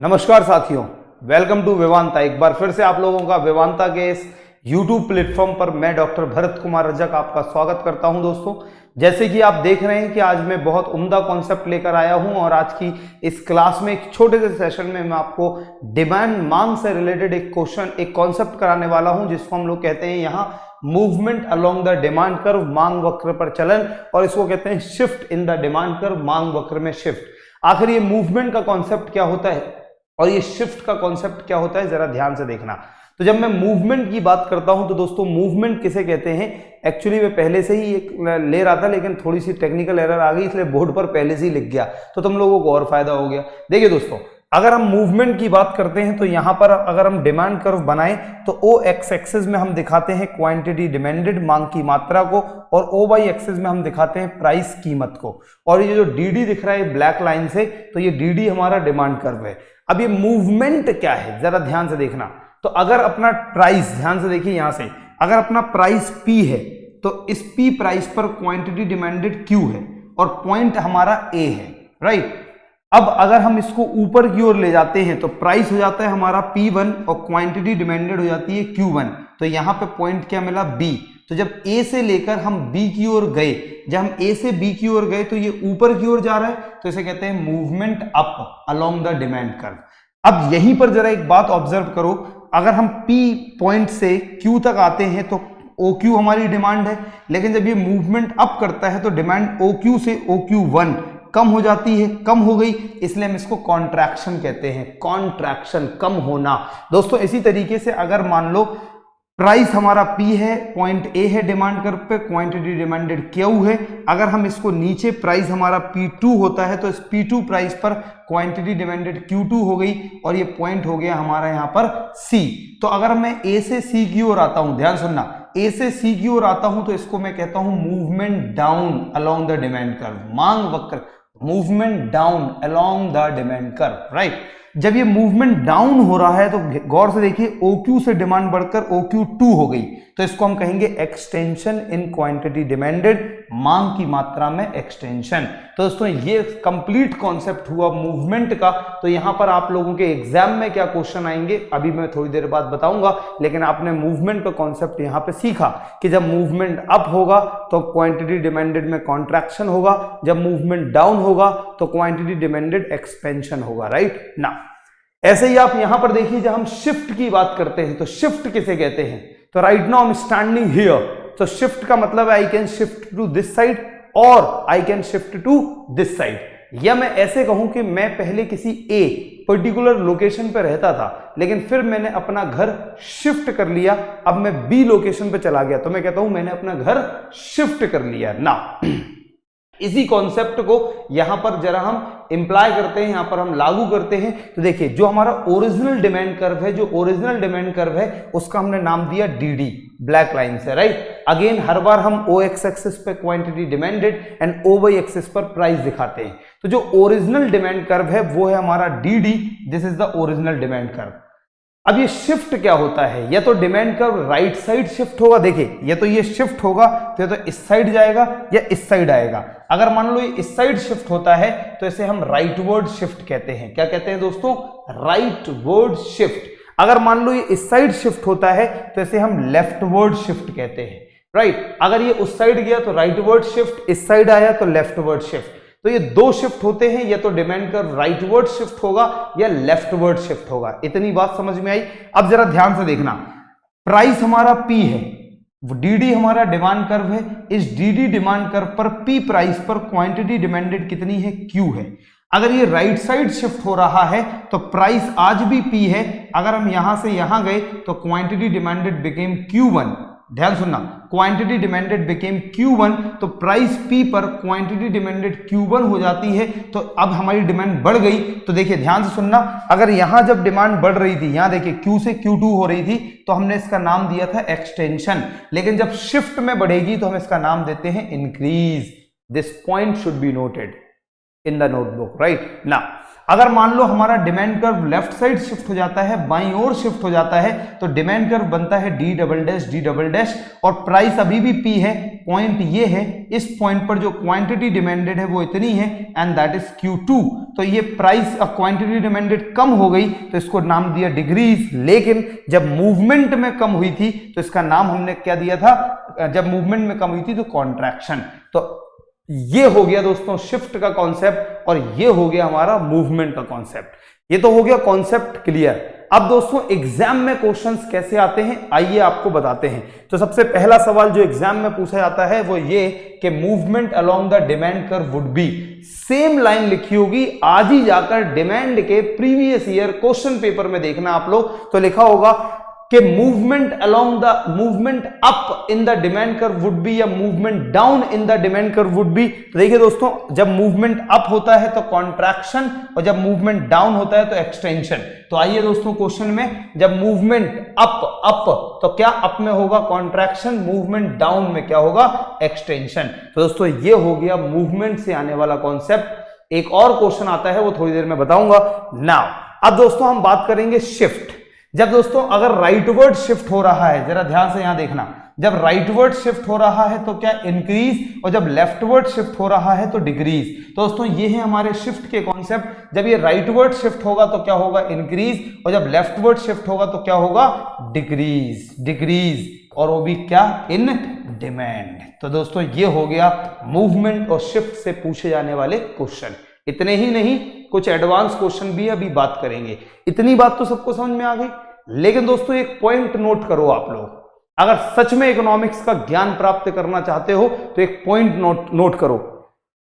नमस्कार साथियों, welcome to वेवांता। एक बार फिर से आप लोगों का वेवांता के इस YouTube प्लेटफॉर्म पर मैं डॉक्टर भरत कुमार रजक आपका स्वागत करता हूं। दोस्तों, जैसे कि आप देख रहे हैं कि आज मैं बहुत उम्दा कॉन्सेप्ट लेकर आया हूं और आज की इस क्लास में एक छोटे से सेशन में मैं आपको डिमांड मांग से रिलेटेड एक कॉन्सेप्ट कराने वाला हूं, जिसको हम लोग कहते हैं यहाँ movement along the demand curve, मांग वक्र पर चलन, और इसको कहते हैं shift in the demand curve, मांग वक्र में शिफ्ट। आखिर ये मूवमेंट का कॉन्सेप्ट क्या होता है और ये शिफ्ट का कॉन्सेप्ट क्या होता है, जरा ध्यान से देखना। तो जब मैं मूवमेंट की बात करता हूं तो दोस्तों, मूवमेंट किसे कहते हैं, एक्चुअली मैं पहले से ही एक ले रहा था, लेकिन थोड़ी सी टेक्निकल एरर आ गई, इसलिए बोर्ड पर पहले से ही लिख गया, तो तुम लोगों को और फायदा हो गया। देखिए दोस्तों, अगर हम मूवमेंट की बात करते हैं तो यहां पर अगर हम डिमांड कर्व बनाएं तो ओ एक्स एक्सिस में हम दिखाते हैं क्वांटिटी डिमांडेड, मांग की मात्रा को, और ओ वाई एक्सिस में हम दिखाते हैं प्राइस, कीमत को। और ये जो डीडी दिख रहा है ब्लैक लाइन से, तो ये डीडी हमारा डिमांड कर्व है। अब ये मूवमेंट क्या है, जरा ध्यान से देखना। तो अगर अपना प्राइस, ध्यान से देखिए यहां से, अगर अपना प्राइस P है तो इस P प्राइस पर क्वांटिटी डिमांडेड Q है और पॉइंट हमारा A है, राइट। अब अगर हम इसको ऊपर की ओर ले जाते हैं तो प्राइस हो जाता है हमारा P1 और क्वांटिटी डिमांडेड हो जाती है Q1। तो यहां पे पॉइंट क्या मिला, B। तो जब A से लेकर हम B की ओर गए, जब हम A से B की ओर गए तो ये ऊपर की ओर जा रहा है, तो इसे कहते हैं movement up along the demand curve. अब यहीं पर जरा एक बात ऑब्जर्व करो, अगर हम P पॉइंट से Q तक आते हैं तो OQ हमारी डिमांड है, लेकिन जब ये मूवमेंट अप करता है तो डिमांड OQ से OQ1 कम हो जाती है, कम हो गई, इसलिए हम इसको कॉन्ट्रैक्शन कहते हैं। कॉन्ट्रैक्शन, कम होना। दोस्तों, इसी तरीके से अगर मान लो प्राइस हमारा P है, पॉइंट A है डिमांड कर्व पे, क्वांटिटी डिमांडेड Q है, अगर हम इसको नीचे, प्राइस हमारा P2 होता है तो इस P2 प्राइस पर क्वांटिटी डिमांडेड Q2 हो गई और ये पॉइंट हो गया हमारा यहाँ पर C। तो अगर मैं A से C की ओर आता हूं, ध्यान सुनना, A से C की ओर आता हूं तो इसको मैं कहता हूं movement down along the demand curve, मांग वक्र, movement down along the demand curve, right. जब ये मूवमेंट डाउन हो रहा है तो गौर से देखिए, OQ से डिमांड बढ़कर OQ2 हो गई, तो इसको हम कहेंगे एक्सटेंशन इन क्वांटिटी डिमांडेड, मांग की मात्रा में एक्सटेंशन। तो दोस्तों, ये कंप्लीट कॉन्सेप्ट हुआ मूवमेंट का। तो यहां पर आप लोगों के एग्जाम में क्या क्वेश्चन आएंगे अभी मैं थोड़ी देर बाद बताऊंगा, लेकिन आपने मूवमेंट का कॉन्सेप्ट यहां पे सीखा कि जब मूवमेंट अप होगा तो क्वांटिटी डिमांडेड में कॉन्ट्रैक्शन होगा, जब मूवमेंट डाउन होगा तो क्वांटिटी डिमांडेड एक्सपेंशन होगा, राइट ना। ऐसे ही आप यहां पर देखिए, जब हम शिफ्ट की बात करते हैं तो शिफ्ट किसे कहते हैं, तो right now I am standing here, तो शिफ्ट का मतलब है I can shift to this side और I can shift to this side. या मैं ऐसे कहूं कि मैं पहले किसी ए पर्टिकुलर लोकेशन पे रहता था, लेकिन फिर मैंने अपना घर शिफ्ट कर लिया, अब मैं बी लोकेशन पे चला गया, तो मैं कहता हूं मैंने अपना घर शिफ्ट कर लिया ना। इसी कॉन्सेप्ट को यहां पर जरा हम इंप्लाई करते हैं, यहां पर हम लागू करते हैं। तो देखिए, जो हमारा ओरिजिनल डिमांड कर्व है, जो ओरिजिनल डिमांड कर्व है उसका हमने नाम दिया डीडी, ब्लैक लाइन से, राइट। अगेन हर बार हम ओ एक्स एक्सिस पे quantity demanded and O Y axis पर प्राइस दिखाते हैं। तो जो ओरिजिनल डिमांड कर्व है वो है हमारा DD, this is the original demand curve. अब ये शिफ्ट क्या होता है, या तो demand curve right side shift होगा, देखिए या तो ये शिफ्ट होगा तो या तो इस साइड जाएगा या इस साइड आएगा। अगर मान लो ये इस साइड शिफ्ट होता है तो इसे हम राइटवर्ड शिफ्ट कहते हैं। क्या कहते हैं दोस्तों, राइटवर्ड शिफ्ट। अगर मान लो ये इस साइड शिफ्ट होता है तो इसे हम लेफ्टवर्ड शिफ्ट कहते हैं, राइट। अगर ये उस साइड गया तो राइटवर्ड शिफ्ट, इस साइड आया तो लेफ्टवर्ड शिफ्ट। तो ये दो शिफ्ट होते हैं, या तो डिमांड कर्व राइटवर्ड शिफ्ट होगा या लेफ्टवर्ड शिफ्ट होगा। इतनी बात समझ में आई। अब जरा ध्यान से देखना, प्राइस हमारा P है, डीडी हमारा डिमांड कर्व है, इस डीडी डिमांड कर्व पर P प्राइस पर क्वांटिटी डिमांडेड कितनी है, Q है। अगर ये राइट साइड शिफ्ट हो रहा है तो प्राइस आज भी P है, अगर हम यहां से यहां गए तो क्वांटिटी डिमांडेड बिकेम Q1। ध्यान सुनना, क्वांटिटी डिमांडेड बिकेम Q1, तो प्राइस P पर क्वांटिटी डिमांडेड Q1 हो जाती है, तो अब हमारी डिमांड बढ़ गई। तो देखिए ध्यान से सुनना, अगर यहां जब डिमांड बढ़ रही थी, यहां देखिए Q से Q2 हो रही थी, तो हमने इसका नाम दिया था एक्सटेंशन, लेकिन जब शिफ्ट में बढ़ेगी तो हम इसका नाम देते हैं increase. This point should be noted in the notebook, right ना। अगर मान लो हमारा demand curve left side shift हो जाता है, बाईं ओर शिफ्ट हो जाता है, तो डिमांड कर्व बनता है डी डबल डैश, और प्राइस अभी भी पी है। पॉइंट ये है, इस पॉइंट पर जो क्वांटिटी डिमांडेड है वो इतनी है, एंड दैट इज Q2। तो ये प्राइस क्वांटिटी डिमांडेड कम हो गई तो इसको नाम दिया डिग्रीज, लेकिन जब मूवमेंट में कम हुई थी तो इसका नाम हमने क्या दिया था, जब मूवमेंट में कम हुई थी तो कॉन्ट्रैक्शन। तो ये हो गया दोस्तों शिफ्ट का कॉन्सेप्ट, और ये हो गया हमारा मूवमेंट का कॉन्सेप्ट। ये तो हो गया कॉन्सेप्ट क्लियर। अब दोस्तों एग्जाम में क्वेश्चंस कैसे आते हैं आइए आपको बताते हैं। तो सबसे पहला सवाल जो एग्जाम में पूछा जाता है वो ये कि movement along the demand curve would B, same line लिखी होगी, आज ही जाकर डिमांड के प्रीवियस ईयर क्वेश्चन पेपर में देखना आप लोग, तो लिखा होगा कि movement along the movement up in the demand curve would be या movement down in the demand curve would be. तो देखिए दोस्तों, जब मूवमेंट अप होता है तो कॉन्ट्रैक्शन, और जब मूवमेंट डाउन होता है तो एक्सटेंशन। तो आइए दोस्तों क्वेश्चन में, जब मूवमेंट अप तो क्या अप में होगा कॉन्ट्रैक्शन, मूवमेंट डाउन में क्या होगा एक्सटेंशन। तो दोस्तों ये हो गया मूवमेंट से आने वाला कॉन्सेप्ट। एक और क्वेश्चन आता है वो थोड़ी देर में बताऊंगा। नाउ अब दोस्तों हम बात करेंगे शिफ्ट। जब दोस्तों अगर राइटवर्ड शिफ्ट हो रहा है, जरा ध्यान से यहां देखना, जब राइटवर्ड शिफ्ट हो रहा है तो क्या इंक्रीज, और जब लेफ्टवर्ड शिफ्ट हो रहा है तो डिक्रीज। तो दोस्तों ये है हमारे शिफ्ट के कॉन्सेप्ट। जब ये राइटवर्ड शिफ्ट होगा तो क्या होगा इंक्रीज, और जब लेफ्टवर्ड शिफ्ट होगा तो क्या होगा डिक्रीज, और वो भी क्या इन डिमांड। तो दोस्तों ये हो गया मूवमेंट और शिफ्ट से पूछे जाने वाले क्वेश्चन। इतने ही नहीं, कुछ एडवांस क्वेश्चन भी अभी बात करेंगे। इतनी बात तो सबको समझ में आ गई, लेकिन दोस्तों एक पॉइंट नोट करो आप लोग, अगर सच में इकोनॉमिक्स का ज्ञान प्राप्त करना चाहते हो तो एक पॉइंट नोट करो।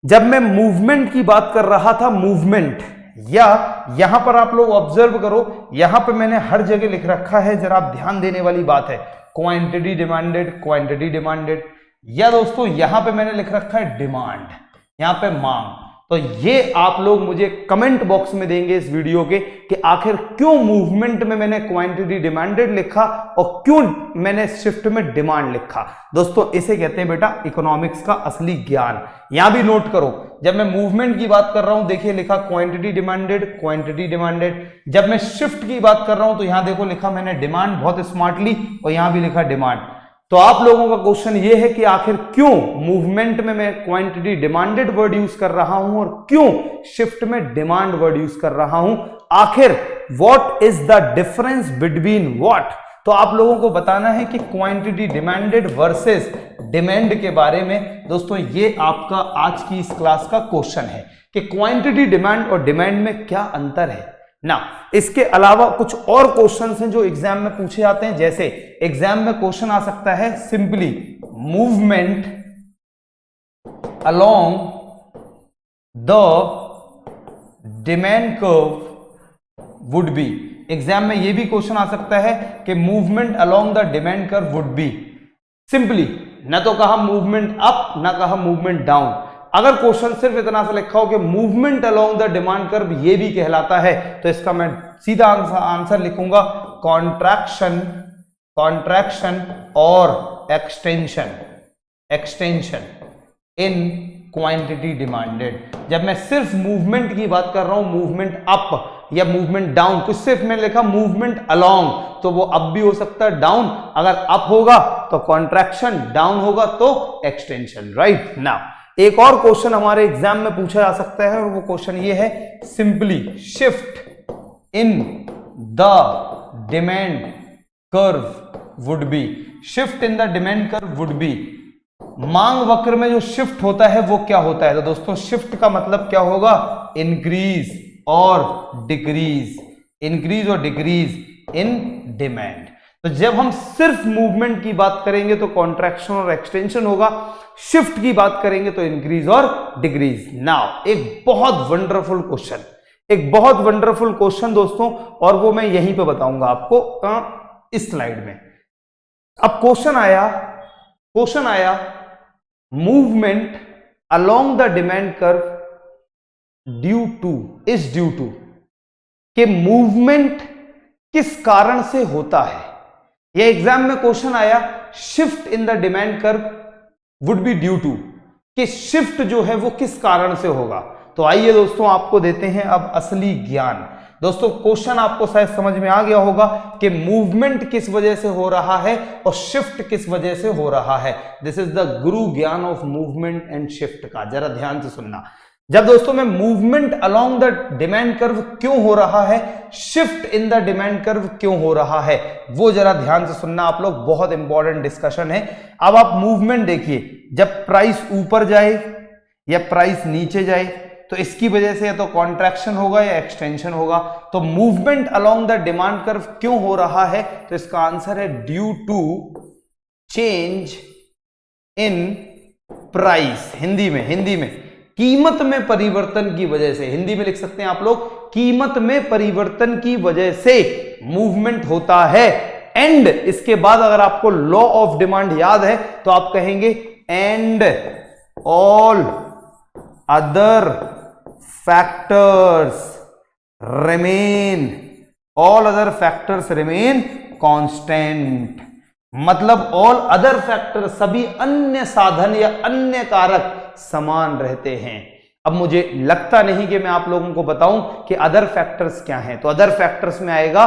जब मैं मूवमेंट की बात कर रहा था, मूवमेंट, या यहां पर आप लोग ऑब्जर्व करो, यहां पर मैंने हर जगह लिख रखा है, जरा आप ध्यान देने वाली बात है, क्वांटिटी डिमांडेड, या दोस्तों यहां पे मैंने लिख रखा है डिमांड, यहां पे मांग। तो ये आप लोग मुझे कमेंट बॉक्स में देंगे इस वीडियो के कि आखिर क्यों मूवमेंट में मैंने क्वांटिटी डिमांडेड लिखा और क्यों मैंने शिफ्ट में डिमांड लिखा। दोस्तों इसे कहते हैं बेटा इकोनॉमिक्स का असली ज्ञान। यहां भी नोट करो, जब मैं मूवमेंट की बात कर रहा हूं देखिए लिखा क्वांटिटी डिमांडेड, जब मैं शिफ्ट की बात कर रहा हूं तो यहां देखो लिखा मैंने डिमांड बहुत स्मार्टली, और यहां भी लिखा डिमांड। तो आप लोगों का क्वेश्चन ये है कि आखिर क्यों मूवमेंट में मैं क्वांटिटी डिमांडेड वर्ड यूज कर रहा हूं और क्यों शिफ्ट में डिमांड वर्ड यूज कर रहा हूं, आखिर what is the difference between what. तो आप लोगों को बताना है कि क्वांटिटी डिमांडेड वर्सेस डिमांड के बारे में। दोस्तों ये आपका आज की इस क्लास का क्वेश्चन है कि क्वांटिटी डिमांड और डिमांड में क्या अंतर है ना। इसके अलावा कुछ और क्वेश्चंस हैं जो एग्जाम में पूछे जाते हैं, जैसे एग्जाम में क्वेश्चन आ सकता है simply movement along the demand curve would B. Exam में यह भी क्वेश्चन आ सकता है कि movement along the demand curve would B. Simply न तो कहा मूवमेंट अप ना कहा मूवमेंट डाउन। अगर क्वेश्चन सिर्फ इतना सा लिखा हो कि movement along the demand curve ये भी कहलाता है, तो इसका मैं सीधा आंसर लिखूंगा कॉन्ट्रैक्शन और एक्सटेंशन इन क्वांटिटी डिमांडेड। जब मैं सिर्फ मूवमेंट की बात कर रहा हूं, मूवमेंट अप या मूवमेंट डाउन, कुछ सिर्फ मैंने लिखा मूवमेंट अलोंग, तो वो अप भी हो सकता है डाउन। अगर अप होगा तो कॉन्ट्रैक्शन, डाउन होगा तो एक्सटेंशन, राइट। नाउ एक और क्वेश्चन हमारे एग्जाम में पूछा जा सकता है और वो क्वेश्चन ये है simply shift in the demand curve would B. Shift in the demand curve would B, मांग वक्र में जो शिफ्ट होता है वो क्या होता है। तो दोस्तों शिफ्ट का मतलब क्या होगा, इंक्रीज और डिक्रीज इन डिमांड। तो जब हम सिर्फ मूवमेंट की बात करेंगे तो कॉन्ट्रैक्शन और एक्सटेंशन होगा, शिफ्ट की बात करेंगे तो इंक्रीज और डिक्रीज। नाउ एक बहुत वंडरफुल क्वेश्चन दोस्तों, और वो मैं यहीं पे बताऊंगा आपको इस स्लाइड में। अब क्वेश्चन आया movement along the demand curve due to कि मूवमेंट किस कारण से होता है। यह एग्जाम में क्वेश्चन आया shift in the demand curve would be due to, कि शिफ्ट जो है वो किस कारण से होगा। तो आइए दोस्तों आपको देते हैं अब असली ज्ञान। दोस्तों क्वेश्चन आपको शायद समझ में आ गया होगा कि मूवमेंट किस वजह से हो रहा है और शिफ्ट किस वजह से हो रहा है। दिस इज द गुरु ज्ञान ऑफ मूवमेंट एंड शिफ्ट का, जरा ध्यान से सुनना। जब दोस्तों मैं movement along the demand curve क्यों हो रहा है, shift in the demand curve क्यों हो रहा है, वो जरा ध्यान से सुनना आप लोग, बहुत इंपॉर्टेंट डिस्कशन है। अब आप मूवमेंट देखिए, जब प्राइस ऊपर जाए या प्राइस नीचे जाए तो इसकी वजह से या तो कॉन्ट्रैक्शन होगा या एक्सटेंशन होगा। तो movement along the demand curve क्यों हो रहा है, तो इसका आंसर है due to change in price. Hindi में कीमत में परिवर्तन की वजह से, हिंदी में लिख सकते हैं आप लोग, कीमत में परिवर्तन की वजह से मूवमेंट होता है। एंड इसके बाद अगर आपको लॉ ऑफ डिमांड याद है तो आप कहेंगे and all other factors remain, all other factors remain constant. मतलब ऑल अदर फैक्टर, सभी अन्य साधन या अन्य कारक समान रहते हैं। अब मुझे लगता नहीं कि मैं आप लोगों को बताऊं कि अदर फैक्टर्स क्या हैं। तो अदर फैक्टर्स में आएगा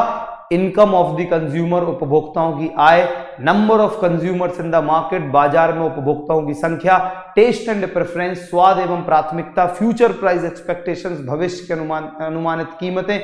इनकम ऑफ द कंज्यूमर, उपभोक्ताओं की आय, number of consumers in the market, बाजार में उपभोक्ताओं की संख्या, टेस्ट एंड प्रेफरेंस, स्वाद एवं प्राथमिकता, फ्यूचर प्राइस एक्सपेक्टेशंस, भविष्य के अनुमानित कीमतें,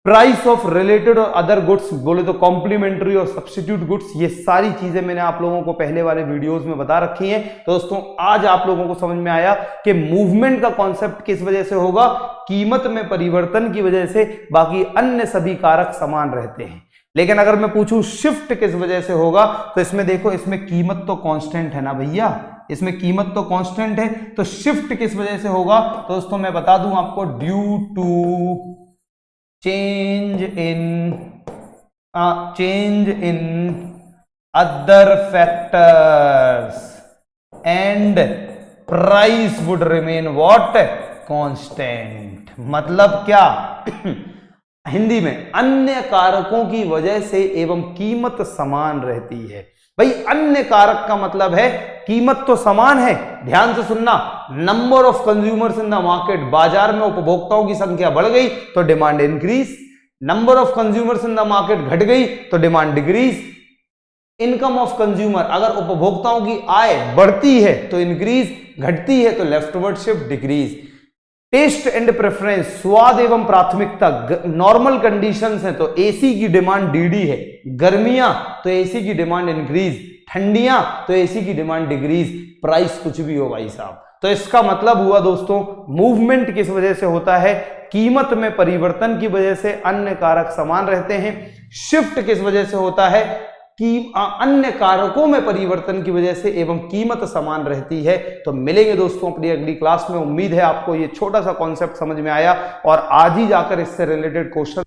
प्राइस ऑफ रिलेटेड और अदर गुड्स, बोले तो कॉम्प्लीमेंट्री और सब्स्टिट्यूट गुड्स। ये सारी चीजें मैंने आप लोगों को पहले वाले वीडियोस में बता रखी हैं। तो दोस्तों आज आप लोगों को समझ में आया कि मूवमेंट का कॉन्सेप्ट किस वजह से होगा, कीमत में परिवर्तन की वजह से, बाकी अन्य सभी कारक समान रहते हैं। लेकिन अगर मैं पूछूं शिफ्ट किस वजह से होगा, तो इसमें देखो, इसमें कीमत तो कांस्टेंट है ना भैया, इसमें कीमत तो कांस्टेंट है, तो शिफ्ट किस वजह से होगा, तो दोस्तों मैं बता दूं आपको, due to change in other factors and price would remain what, constant। मतलब क्या हिंदी में अन्य कारकों की वजह से एवं कीमत समान रहती है। भाई अन्य कारक का मतलब है कीमत तो समान है, ध्यान से सुनना, number of consumers in the market, बाजार में उपभोक्ताओं की संख्या बढ़ गई तो demand increase, number of consumers in the market घट गई तो demand decrease, income of consumer, अगर उपभोक्ताओं की आय बढ़ती है तो इंक्रीज, घटती है तो leftward shift decrease, taste and preference, स्वाद एवं प्राथमिकता, नॉर्मल कंडीशंस हैं तो एसी की डिमांड डीडी है, गर्मियां तो एसी की डिमांड इंक्रीज, ठंडियां तो एसी की डिमांड डिक्रीज, प्राइस कुछ भी हो भाई साहब। तो इसका मतलब हुआ दोस्तों, मूवमेंट किस वजह से होता है, कीमत में परिवर्तन की वजह से, अन्य कारक समान रहते हैं। शिफ्ट किस वजह से होता है, कि अन्य कारकों में परिवर्तन की वजह से एवं कीमत समान रहती है। तो मिलेंगे दोस्तों अपनी अगली क्लास में। उम्मीद है आपको ये छोटा सा कॉन्सेप्ट समझ में आया और आज ही जाकर इससे रिलेटेड क्वेश्चन